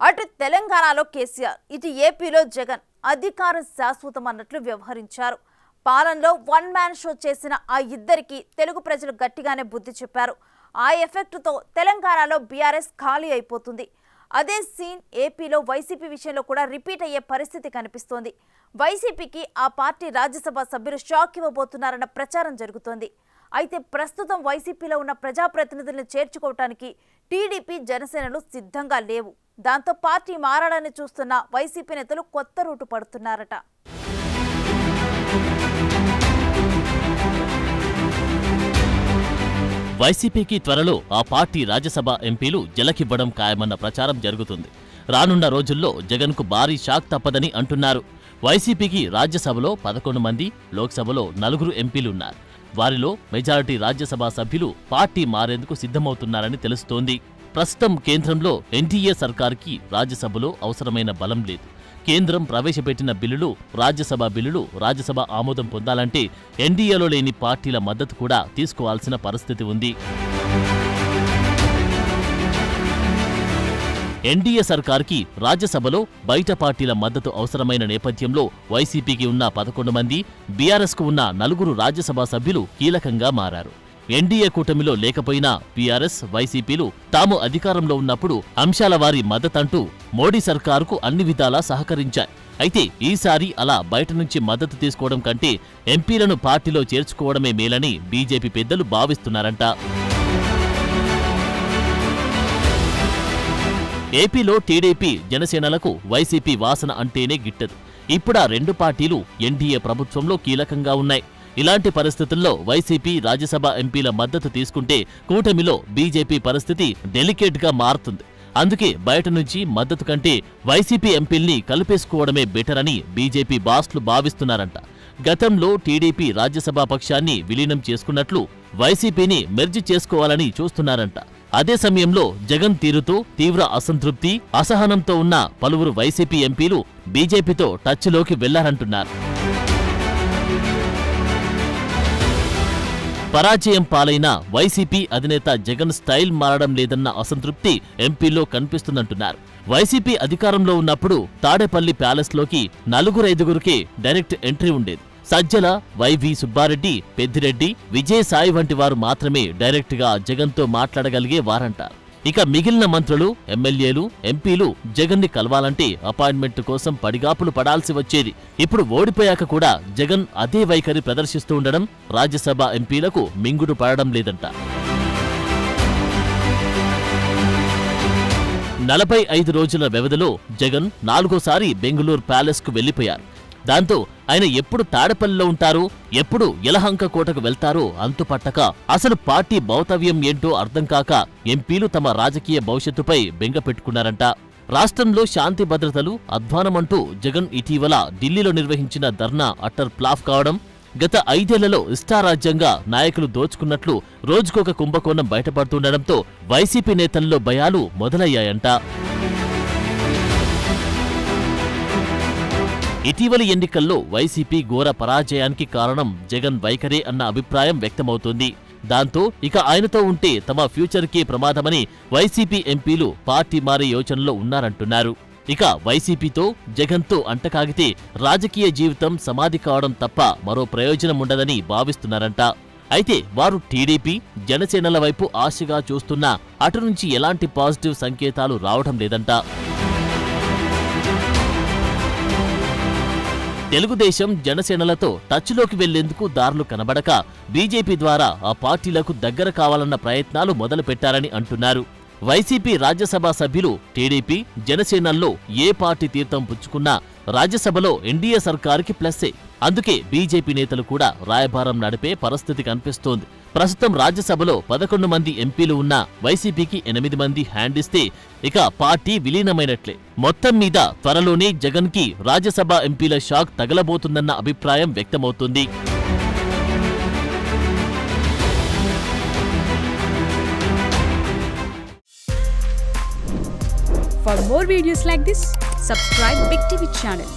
అటు తెలంగాణలో కేసీఆర్, ఇటు ఏపీలో జగన్ అధికారం శాశ్వతం అన్నట్లు వ్యవహరించారు. పాలనలో వన్ మ్యాన్ షో చేసిన ఆ ఇద్దరికి తెలుగు ప్రజలు గట్టిగానే బుద్ధి చెప్పారు. ఆ ఎఫెక్ట్తో తెలంగాణలో బీఆర్ఎస్ ఖాళీ అయిపోతుంది. అదే సీన్ ఏపీలో వైసీపీ విషయంలో కూడా రిపీట్ అయ్యే పరిస్థితి కనిపిస్తోంది. వైసీపీకి ఆ పార్టీ రాజ్యసభ సభ్యులు షాక్ ఇవ్వబోతున్నారన్న ప్రచారం జరుగుతోంది. అయితే ప్రస్తుతం వైసీపీలో ఉన్న ప్రజాప్రతినిధులను చేర్చుకోవటానికి టీడీపీ, జనసేనలు సిద్ధంగా లేవు. దాంతో పార్టీ మారాలని చూస్తున్న వైసీపీ నేతలు కొత్త రూటు పడుతున్నారట. వైసీపీకి త్వరలో ఆ పార్టీ రాజ్యసభ ఎంపీలు జలకివ్వడం ఖాయమన్న ప్రచారం జరుగుతుంది. రానున్న రోజుల్లో జగన్కు భారీ షాక్ తప్పదని అంటున్నారు. వైసీపీకి రాజ్యసభలో 11 మంది, లోక్సభలో 4 ఎంపీలున్నారు. వారిలో మెజారిటీ రాజ్యసభ సభ్యులు పార్టీ మారేందుకు సిద్ధమవుతున్నారని తెలుస్తోంది. ప్రస్తుతం కేంద్రంలో ఎన్డీఏ సర్కార్కి రాజ్యసభలో అవసరమైన బలం లేదు. కేంద్రం ప్రవేశపెట్టిన బిల్లులు, రాజ్యసభ ఆమోదం పొందాలంటే ఎన్డీఏలో లేని పార్టీల మద్దతు కూడా తీసుకోవాల్సిన పరిస్థితి ఉంది. ఎన్డీఏ సర్కార్కి రాజ్యసభలో బయట పార్టీల మద్దతు అవసరమైన నేపథ్యంలో వైసీపీకి ఉన్న 11 మంది, బీఆర్ఎస్కు ఉన్న 4 రాజ్యసభ సభ్యులు కీలకంగా మారారు. ఎన్డీఏ కూటమిలో లేకపోయినా బీఆర్ఎస్, వైసీపీలు తాము అధికారంలో ఉన్నప్పుడు అంశాల వారి మద్దతంటూ మోడీ సర్కారుకు అన్ని విధాలా సహకరించాయి. అయితే ఈసారి అలా బయట నుంచి మద్దతు తీసుకోవడం కంటే ఎంపీలను పార్టీలో చేర్చుకోవడమే మేలని బీజేపీ పెద్దలు భావిస్తున్నారంట. ఏపీలో టీడీపీ, జనసేనలకు వైసీపీ వాసన అంటేనే గిట్టదు. ఇప్పుడా 2 పార్టీలు ఎన్డీఏ ప్రభుత్వంలో కీలకంగా ఉన్నాయి. ఇలాంటి పరిస్థితుల్లో వైసీపీ రాజ్యసభ ఎంపీల మద్దతు తీసుకుంటే కూటమిలో బీజేపీ పరిస్థితి డెలికేట్గా మారుతుంది. అందుకే బయట నుంచి మద్దతు కంటే వైసీపీ ఎంపీల్ని కలిపేసుకోవడమే బెటర్ అని బీజేపీ బాస్లు భావిస్తున్నారంట. గతంలో టీడీపీ రాజ్యసభ పక్షాన్ని విలీనం చేసుకున్నట్లు వైసీపీని మెర్జ్ చేసుకోవాలని చూస్తున్నారంట. అదే సమయంలో జగన్ తీరుతో తీవ్ర అసంతృప్తి, అసహనంతో ఉన్న పలువురు వైసీపీ ఎంపీలు బీజేపీతో టచ్లోకి వెళ్లారంటున్నారు. పరాజయం పాలైన వైసీపీ అధినేత జగన్ స్టైల్ మారడం లేదన్న అసంతృప్తి ఎంపీల్లో కనిపిస్తుందంటున్నారు. వైసీపీ అధికారంలో ఉన్నప్పుడు తాడేపల్లి ప్యాలెస్లోకి 4-5 డైరెక్ట్ ఎంట్రీ ఉండేది. సజ్జల, వైవి సుబ్బారెడ్డి, పెద్దిరెడ్డి, విజయసాయి వంటి వారు మాత్రమే డైరెక్ట్గా జగన్తో మాట్లాడగలిగే వారంటారు. ఇక మిగిలిన మంత్రులు, ఎమ్మెల్యేలు, ఎంపీలు జగన్ని కలవాలంటే అపాయింట్మెంట్ కోసం పడిగాపులు పడాల్సి వచ్చేది. ఇప్పుడు ఓడిపోయాక కూడా జగన్ అదే వైఖరి ప్రదర్శిస్తూ ఉండడం రాజ్యసభ ఎంపీలకు మింగుడు పడడం లేదంట. 45 రోజుల వ్యవధిలో జగన్ 4వ బెంగళూరు ప్యాలెస్కు వెళ్లిపోయారు. దాంతో ఆయన ఎప్పుడు తాడపల్లిలో ఉంటారో, ఎప్పుడు యలహంక కోటకు వెళ్తారో అంతుపట్టక, అసలు పార్టీ భౌతవ్యం ఏంటో అర్థం కాక ఎంపీలు తమ రాజకీయ భవిష్యత్తుపై బెంగ పెట్టుకున్నారంట. రాష్ట్రంలో శాంతి భద్రతలు అధ్వానమంటూ జగన్ ఇటీవల ఢిల్లీలో నిర్వహించిన ధర్నా అట్టర్ ఫ్లాప్ కావడం, గత 5 ఏళ్లలో ఇష్టారాజ్యంగా నాయకులు దోచుకున్నట్లు రోజుకొక కుంభకోణం బయటపడుతుండటంతో వైసీపీ నేతల్లో భయాలు మొదలయ్యాయంట. ఇటీవలి ఎన్నికల్లో వైసీపీ ఘోర పరాజయానికి కారణం జగన్ వైఖరే అన్న అభిప్రాయం వ్యక్తమవుతోంది. దాంతో ఇక ఆయనతో ఉంటే తమ ఫ్యూచర్కే ప్రమాదమని వైసీపీ ఎంపీలు పార్టీ మారే యోచనలో ఉన్నారంటున్నారు. ఇక వైసీపీతో, జగన్తో అంటకాగితే రాజకీయ జీవితం సమాధి కావడం తప్ప మరో ప్రయోజనం ఉండదని భావిస్తున్నారంట. అయితే వారు టీడీపీ, జనసేనల వైపు ఆశగా చూస్తున్నా అటు నుంచి ఎలాంటి పాజిటివ్ సంకేతాలు రావడం లేదంట. తెలుగుదేశం, జనసేనలతో టచ్లోకి వెళ్లేందుకు దారులు కనబడక బీజేపీ ద్వారా ఆ పార్టీలకు దగ్గర కావాలన్న ప్రయత్నాలు మొదలుపెట్టారని అంటున్నారు. వైసీపీ రాజ్యసభ సభ్యులు టీడీపీ, జనసేనల్లో ఏ పార్టీ తీర్థం పుచ్చుకున్నా రాజ్యసభలో ఎన్డీఏ సర్కారుకి ప్లస్సే. అందుకే బీజేపీ నేతలు కూడా రాయబారం నడిపే పరిస్థితి కనిపిస్తోంది. ప్రస్తుతం రాజ్యసభలో 11 మంది ఎంపీలు ఉన్నా వైసీపీకి 8 మంది హ్యాండ్ ఇస్తే ఇక పార్టీ విలీనమైనట్లే. మొత్తం మీద త్వరలోనే జగన్కి రాజ్యసభ ఎంపీల షాక్ తగలబోతుందన్న అభిప్రాయం వ్యక్తమవుతుంది. For more videos like this, subscribe Big TV channel.